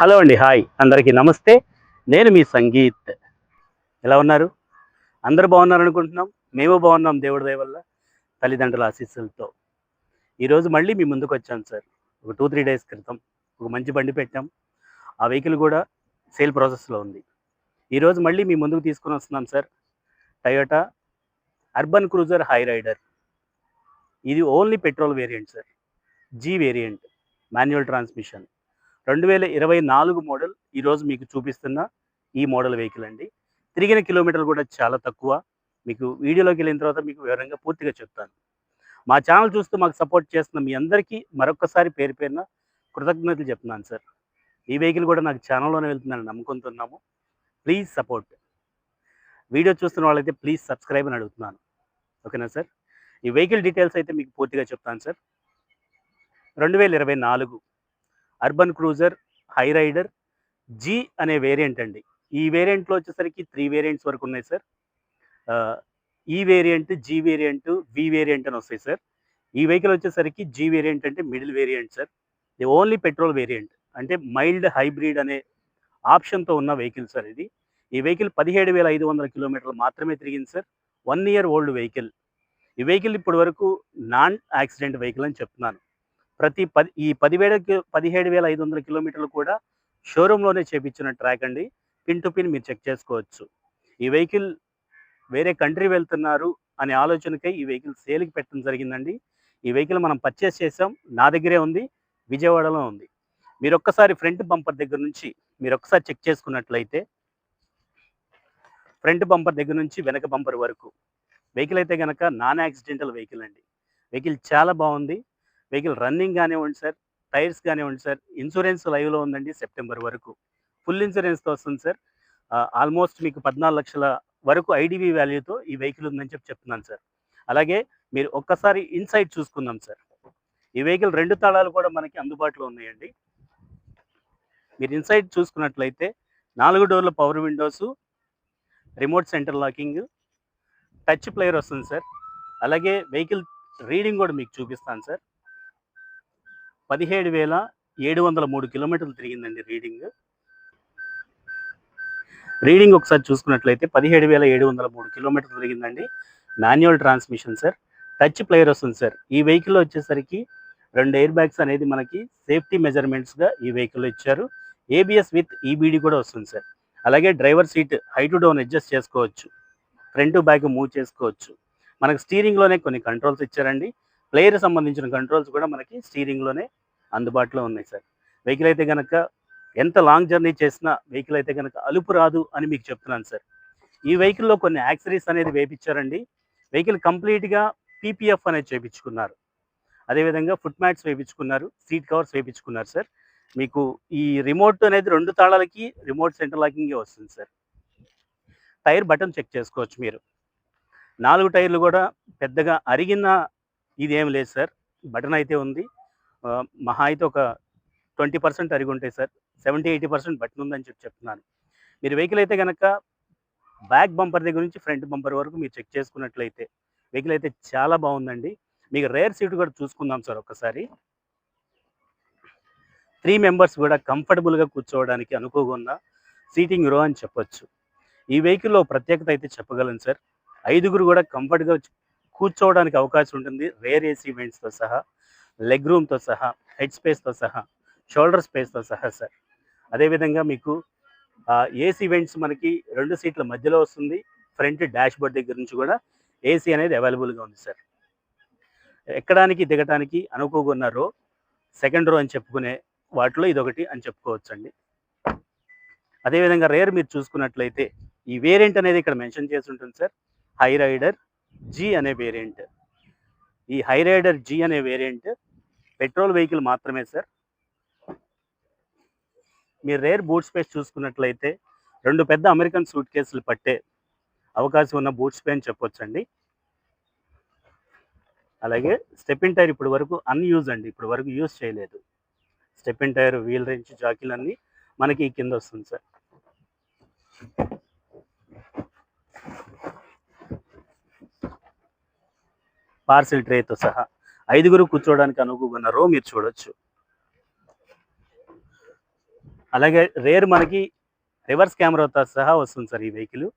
Hello అండి, hi అందరికీ నమస్తే. నేను మీ సంగీత్. ఎలా ఉన్నారు? అందరూ బాగున్నారు అనుకుంటున్నాం. మేము బాగున్నాం దేవుడి దయ వల్ల, తల్లిదండ్రుల ఆశీస్సులతో. ఈరోజు మళ్ళీ మీ ముందుకు వచ్చాను సార్. ఒక 2, 3 డేస్ క్రితం ఒక మంచి బండి పెట్టాం. ఆ వెహికల్ కూడా సేల్ ప్రాసెస్లో ఉంది. ఈరోజు మళ్ళీ మీ ముందుకు తీసుకొని వస్తున్నాం sir. Toyota Urban cruiser high రైడర్. ఇది only petrol variant sir. G variant, manual transmission. 2024 model ఈరోజు మీకు చూపిస్తున్న ఈ మోడల్ వెహికల్ అండి. తిరిగిన కిలోమీటర్లు కూడా చాలా తక్కువ. మీకు వీడియోలోకి వెళ్ళిన తర్వాత మీకు వివరంగా పూర్తిగా చెప్తాను. మా ఛానల్ చూస్తూ మాకు సపోర్ట్ చేస్తున్న మీ అందరికీ మరొక్కసారి పేరు పేరున కృతజ్ఞతలు చెప్తున్నాను సార్. ఈ వెహికల్ కూడా నాకు ఛానల్లోనే వెళ్తుందని నమ్ముకుంటున్నాము. Please support. వీడియో చూస్తున్న వాళ్ళైతే ప్లీజ్ సబ్స్క్రైబ్ అని అడుగుతున్నాను. ఓకేనా సార్? ఈ వెహికల్ డీటెయిల్స్ అయితే మీకు పూర్తిగా చెప్తాను sir. 2024 urban cruiser high rider G అనే వేరియంట్ అండి. ఈ వేరియంట్లో వచ్చేసరికి 3 వేరియంట్స్ వరకు ఉన్నాయి sir. E variant, G variant, V variant అని వస్తాయి సార్. ఈ వెహికల్ వచ్చేసరికి జీ వేరియంట్ అంటే మిడిల్ వేరియంట్ సార్. ఇది ఓన్లీ పెట్రోల్ వేరియంట్, అంటే మైల్డ్ హైబ్రిడ్ అనే ఆప్షన్తో ఉన్న వెహికల్ సార్ ఇది. ఈ వెహికల్ 17,500 కిలోమీటర్లు మాత్రమే తిరిగింది సార్. 1 year old vehicle. ఈ వెహికల్ ఇప్పటి వరకు నాన్ యాక్సిడెంట్ వెహికల్ అని చెప్తున్నాను. ఈ 17,500 కిలోమీటర్లు కూడా షోరూంలోనే చేపించిన ట్రాక్ అండి. పిన్ టు పిన్ మీరు చెక్ చేసుకోవచ్చు. ఈ వెహికల్ వేరే కంట్రీ వెళ్తున్నారు అనే ఆలోచనకై ఈ వెహికల్ సేల్కి పెట్టడం జరిగిందండి. ఈ వెహికల్ మనం పర్చేస్ చేసాం. నా దగ్గరే ఉంది, విజయవాడలో ఉంది. మీరు ఒక్కసారి ఫ్రంట్ బంపర్ దగ్గర నుంచి మీరు ఒక్కసారి చెక్ చేసుకున్నట్లయితే, ఫ్రంట్ బంపర్ దగ్గర నుంచి వెనక బంపర్ వరకు వెహికల్ అయితే కనుక నాన్ యాక్సిడెంటల్ వెహికల్ అండి. వెహికల్ చాలా బాగుంది. వెహికల్ రన్నింగ్ కానివ్వండి సార్, టైర్స్ కానివ్వండి సార్, ఇన్సూరెన్స్ లైవ్లో ఉందండి సెప్టెంబర్ వరకు. ఫుల్ ఇన్సూరెన్స్తో వస్తుంది సార్. ఆల్మోస్ట్ మీకు 14 లక్షల వరకు ఐడివి వాల్యూతో ఈ వెహికల్ ఉందని చెప్తున్నాను సార్. అలాగే మీరు ఒక్కసారి ఇన్సైడ్ చూసుకుందాం సార్. ఈ వెహికల్ 2 తాళాలు కూడా మనకి అందుబాటులో ఉన్నాయండి. మీరు ఇన్సైడ్ చూసుకున్నట్లయితే 4 డోర్ల power windows, remote centre locking, touch player వస్తుంది సార్. అలాగే వెహికల్ రీడింగ్ కూడా మీకు చూపిస్తాను సార్. 17,703 కిలోమీటర్లు తిరిగిందండి రీడింగ్ ఒకసారి చూసుకున్నట్లయితే 17,703 కిలోమీటర్లు తిరిగిందండి. Manual transmission sir. Touch player వస్తుంది సార్. ఈ వెహికల్లో వచ్చేసరికి 2 ఎయిర్ బ్యాగ్స్ అనేది మనకి సేఫ్టీ మెజర్మెంట్స్గా ఈ వెహికల్లో ఇచ్చారు. ఏబిఎస్ విత్ ఈబీడీ కూడా వస్తుంది సార్. అలాగే driver seat high to down adjust చేసుకోవచ్చు, ఫ్రంట్ టు బ్యాక్ మూవ్ చేసుకోవచ్చు. మనకు స్టీరింగ్లోనే కొన్ని కంట్రోల్స్ ఇచ్చారండి. ప్లేయర్ సంబంధించిన కంట్రోల్స్ కూడా మనకి స్టీరింగ్లోనే అందుబాటులో ఉన్నాయి సార్. వెహికల్ అయితే కనుక ఎంత లాంగ్ జర్నీ చేసినా వెహికల్ అయితే కనుక అలుపు రాదు అని మీకు చెప్తున్నాను సార్. ఈ వెహికల్లో కొన్ని యాక్సరీస్ అనేది వేయించారండి. వెహికల్ కంప్లీట్గా పీపీఎఫ్ అనేది చేయించుకున్నారు. అదేవిధంగా ఫుట్ మ్యాట్స్ వేయించుకున్నారు, సీట్ కవర్స్ వేయించుకున్నారు సార్. మీకు ఈ రిమోట్ అనేది 2 తాళాలకి రిమోట్ సెంటర్ లాకింగే వస్తుంది సార్. టైర్ బటన్ చెక్ చేసుకోవచ్చు మీరు. 4 టైర్లు కూడా పెద్దగా అరిగిన ఇదేం లేదు సార్. బటన్ అయితే ఉంది. మహా అయితే ఒక 20% అరిగి ఉంటాయి సార్. 70-80% బటన్ ఉందని చెప్తున్నాను. మీరు వెహికల్ అయితే కనుక బ్యాక్ బంపర్ దగ్గర నుంచి ఫ్రంట్ బంపర్ వరకు మీరు చెక్ చేసుకున్నట్లయితే వెహికల్ అయితే చాలా బాగుందండి. మీకు రేర్ సీట్ కూడా చూసుకుందాం సార్ ఒక్కసారి. 3 మెంబర్స్ కూడా కంఫర్టబుల్గా కూర్చోవడానికి అనుకువగా ఉన్న సీటింగ్ రో అని చెప్పొచ్చు. ఈ వెహికల్లో ప్రత్యేకత అయితే చెప్పగలను సార్. 5గురు కూడా కంఫర్ట్గా కూర్చోవడానికి అవకాశం ఉంటుంది. రేర్ ఏసీ వెంట్స్తో సహా, లెగ్ రూమ్తో సహా, హెడ్ స్పేస్తో సహా, షోల్డర్ స్పేస్తో సహా సార్. అదేవిధంగా మీకు ఏసీ వెంట్స్ మనకి 2 సీట్ల మధ్యలో వస్తుంది. ఫ్రంట్ డాష్ బోర్డ్ దగ్గర నుంచి కూడా ఏసీ అనేది అవైలబుల్గా ఉంది సార్. ఎక్కడానికి దిగడానికి అనుకువగా ఉన్న రో, సెకండ్ రో అని చెప్పుకునే వాటిలో ఇదొకటి అని చెప్పుకోవచ్చండి. అదేవిధంగా రేర్ మీరు చూసుకున్నట్లయితే ఈ వేరియంట్ అనేది ఇక్కడ మెన్షన్ చేసి ఉంటుంది సార్. హై రైడర్ జీ అనే వేరియంట్. ఈ హై రైడర్ జీ అనే వేరియంట్ పెట్రోల్ వెహికల్ మాత్రమే సార్. మీరు రేర్ బూట్ స్పేస్ చూసుకున్నట్లయితే 2 పెద్ద అమెరికన్ సూట్ కేసులు పట్టే అవకాశం ఉన్న బూట్ స్పేస్ అని చెప్పొచ్చండి. అలాగే స్టెపిన్ టైర్ ఇప్పటి వరకు అన్యూజ్ అండి, ఇప్పటి వరకు యూజ్ చేయలేదు. స్టెపిన్ టైర్, వీల్ రెంచ్, జాకీలు అన్నీ మనకి కింద వస్తుంది సార్. పార్సిల్ ట్రేతో సహా 5గురు కూర్చోవడానికి అనుకున్న రో మీరు చూడొచ్చు. అలాగే రేర్ మనకి రివర్స్ కెమెరాతో సహా వస్తుంది సార్ ఈ vehicle.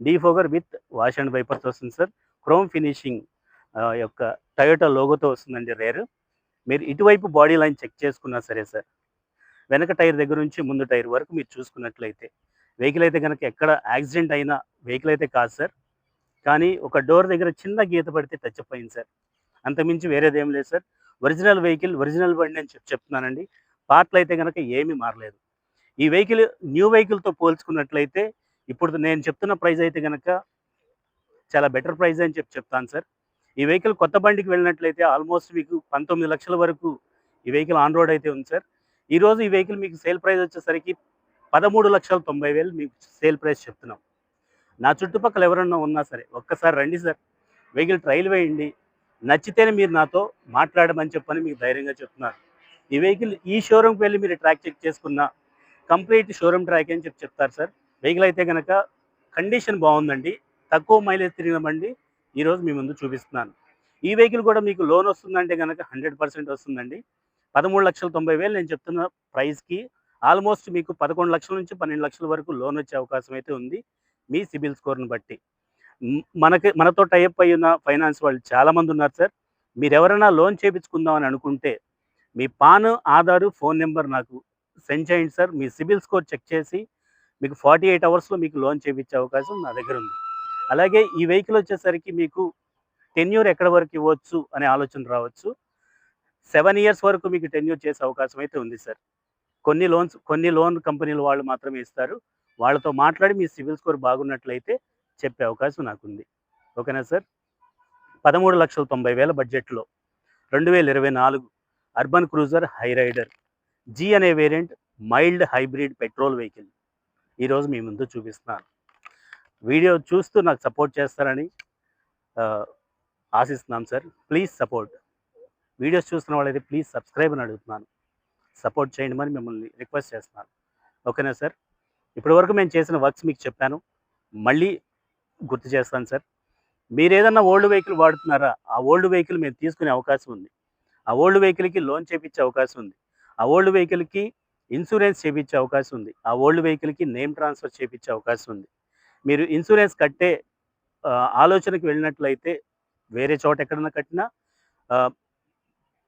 డీఫోగర్ with wash and wipers వస్తుంది సార్. క్రోమ్ ఫినిషింగ్ యొక్క టయోటా లోగోతో వస్తుందండి రేర్. మీరు ఇటువైపు బాడీ లైన్ చెక్ చేసుకున్నా సరే సార్, వెనక టైర్ దగ్గర నుంచి ముందు టైర్ వరకు మీరు చూసుకున్నట్లయితే వెహికల్ అయితే కనుక ఎక్కడ యాక్సిడెంట్ అయిన వెహికల్ అయితే కాదు సార్. కానీ ఒక డోర్ దగ్గర చిన్న గీత పడితే టచ్ అప్ అయింది సార్. అంతకుమించి వేరేదేం లేదు సార్. ఒరిజినల్ వెహికల్, ఒరిజినల్ బండి అని చెప్తున్నానండి. పార్ట్‌లు అయితే గనక ఏమీ మారలేదు. ఈ వెహికల్ న్యూ వెహికల్‌తో పోల్చుకున్నట్లయితే ఇప్పుడు నేను చెప్తున్న ప్రైస్ అయితే గనక చాలా బెటర్ ప్రైస్ అని చెప్తాను సార్. ఈ వెహికల్ కొత్త బండికి వెళ్ళినట్లయితే ఆల్మోస్ట్ మీకు 19,00,000 వరకు ఈ వెహికల్ ఆన్ రోడ్ అయితే ఉంది సార్. ఈరోజు ఈ వెహికల్ మీకు సేల్ ప్రైస్ వచ్చేసరికి 13,90,000 మీకు సేల్ ప్రైస్ చెప్తున్నాం. నా చుట్టుపక్కల ఎవరన్నా ఉన్నా సరే ఒక్కసారి రండి సార్. వెహికల్ ట్రైల్ వేయండి. నచ్చితేనే మీరు నాతో మాట్లాడమని చెప్పని మీకు ధైర్యంగా చెప్తున్నాను. ఈ వెహికల్ ఈ షోరూమ్‌కి వెళ్లి మీరు ట్రాక్ చెక్ చేసుకున్న కంప్లీట్ షోరూమ్ ట్రాక్ అని చెప్తారు సార్. వెహికల్ అయితే గనక కండిషన్ బాగుందండి. తక్కువ మైలేజ్ తిరిగిన బండి ఈరోజు మీ ముందు చూపిస్తున్నాను. ఈ వెహికల్ కూడా మీకు లోన్ వస్తుందంటే గనక 100% వస్తుందండి. 13,90,000 నేను చెప్తున్న ప్రైస్‌కి ఆల్మోస్ట్ మీకు 11,00,000 నుంచి 12,00,000 వరకు లోన్ వచ్చే అవకాశం అయితే ఉంది. మీ సిబిల్ స్కోర్‌ని బట్టి. మనతో టై అప్ అయిన ఫైనాన్స్ వాళ్ళు చాలామంది ఉన్నారు సార్. మీరెవరైనా లోన్ చేపించుకుందాం అని అనుకుంటే మీ పాన్, ఆధారు, ఫోన్ నంబర్ నాకు సెండ్ చేయండి సార్. మీ సిబిల్ స్కోర్ చెక్ చేసి మీకు 48 అవర్స్‌లో మీకు లోన్ చేపించే అవకాశం నా దగ్గర ఉంది. అలాగే ఈ వెహికల్ వచ్చేసరికి మీకు టెన్యూర్ ఎక్కడి వరకు ఇవ్వచ్చు అనే ఆలోచన రావచ్చు. 7 ఇయర్స్ వరకు మీకు టెన్యూర్ చేసే అవకాశం అయితే ఉంది సార్. కొన్ని లోన్ కంపెనీల వాళ్ళు మాత్రమే ఇస్తారు. వాళ్ళతో మాట్లాడి మీ సిబిల్ స్కోర్ బాగున్నట్లయితే చెప్పే అవకాశం నాకుంది. ఓకేనా సార్? 13,90,000 బడ్జెట్‌లో 2024 urban cruiser high rider G అనే variant mild hybrid petrol vehicle ఈరోజు మీ ముందు చూపిస్తున్నాను. వీడియో చూస్తూ నాకు సపోర్ట్ చేస్తారని ఆశిస్తున్నాం సార్. Please support. వీడియోస్ చూస్తున్న వాళ్ళైతే ప్లీజ్ సబ్స్క్రైబ్ అని అడుగుతున్నాను. సపోర్ట్ చేయండి మిమ్మల్ని రిక్వెస్ట్ చేస్తున్నాను. ఓకేనా సార్? ఇప్పటివరకు మేము చేసిన వర్క్స్ మీకు చెప్పాను. మళ్ళీ గుర్తు చేస్తాను సార్. మీరేదన్నా ఓల్డ్ వెహికల్ వాడుతున్నారా? ఆ ఓల్డ్ వెహికల్ మేము తీసుకునే అవకాశం ఉంది. ఆ ఓల్డ్ వెహికల్‌కి లోన్ చేపించే అవకాశం ఉంది. ఆ ఓల్డ్ వెహికల్‌కి ఇన్సూరెన్స్ చేపించే అవకాశం ఉంది. ఆ ఓల్డ్ వెహికల్‌కి నేమ్ ట్రాన్స్‌ఫర్ చేపించే అవకాశం ఉంది. మీరు ఇన్సూరెన్స్ కట్టే ఆలోచనకి వెళ్ళినట్లయితే వేరే చోట ఎక్కడన్నా కట్టినా ఆహ్,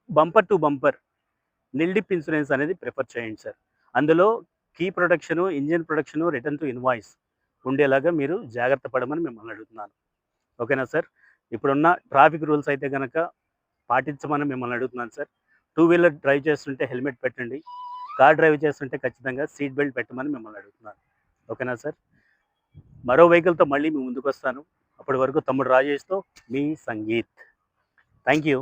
bumper to bumper nil dip insurance అనేది ప్రిఫర్ చేయండి సార్. అందులో key protection, engine protection, return to invoice ఉండేలాగా మీరు జాగ్రత్త పడమని మిమ్మల్ని అడుగుతున్నాను. ఓకేనా సార్? ఇప్పుడున్న ట్రాఫిక్ రూల్స్ అయితే గనక పాటించమని మిమ్మల్ని అడుగుతున్నాను సార్. టూ వీలర్ డ్రైవ్ చేస్తుంటే హెల్మెట్ పెట్టండి. కార్ డ్రైవ్ చేస్తుంటే ఖచ్చితంగా సీట్ బెల్ట్ పెట్టమని మిమ్మల్ని అడుగుతున్నాను. ఓకేనా సార్? మరో వెహికల్‌తో మళ్ళీ మీ ముందుకొస్తాను. అప్పటి వరకు తమ్ముడు రాజేష్‌తో మీ సంగీత్. Thank you.